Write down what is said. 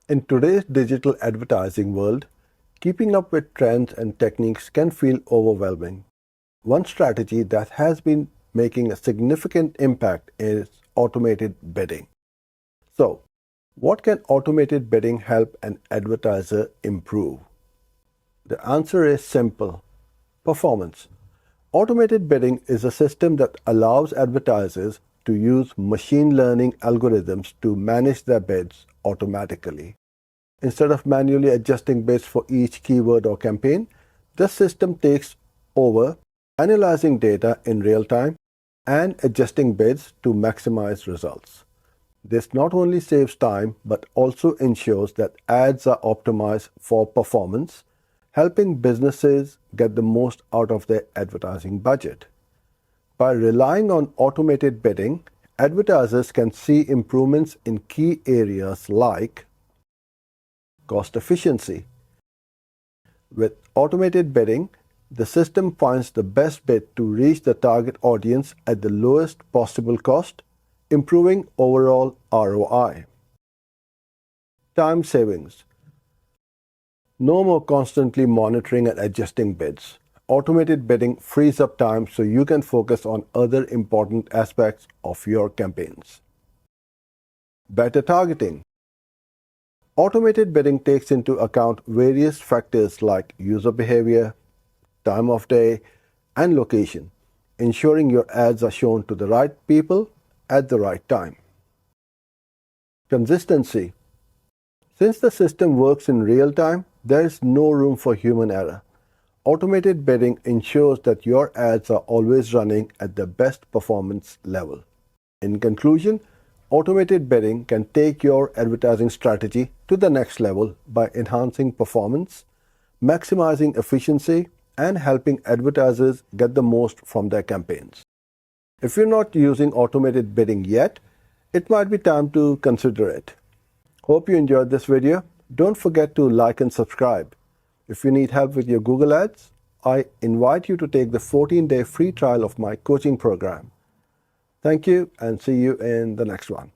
In today's digital advertising world, keeping up with trends and techniques can feel overwhelming. One strategy that has been making a significant impact is automated bidding. So, what can automated bidding help an advertiser improve? The answer is simple: performance. Automated bidding is a system that allows advertisers to use machine learning algorithms to manage their bids automatically. Instead of manually adjusting bids for each keyword or campaign, the system takes over, analyzing data in real time and adjusting bids to maximize results. This not only saves time but also ensures that ads are optimized for performance, helping businesses get the most out of their advertising budget. By relying on automated bidding, advertisers can see improvements in key areas like cost efficiency. With automated bidding, the system finds the best bid to reach the target audience at the lowest possible cost, improving overall ROI. Time savings. No more constantly monitoring and adjusting bids. Automated bidding frees up time so you can focus on other important aspects of your campaigns. Better targeting. Automated bidding takes into account various factors like user behavior, time of day, and location, ensuring your ads are shown to the right people at the right time. Consistency. Since the system works in real time, there is no room for human error. Automated bidding ensures that your ads are always running at the best performance level. In conclusion, automated bidding can take your advertising strategy to the next level by enhancing performance, maximizing efficiency, and helping advertisers get the most from their campaigns. If you're not using automated bidding yet, it might be time to consider it. Hope you enjoyed this video. Don't forget to like and subscribe. If you need help with your Google Ads, I invite you to take the 14-day free trial of my coaching program. Thank you and see you in the next one.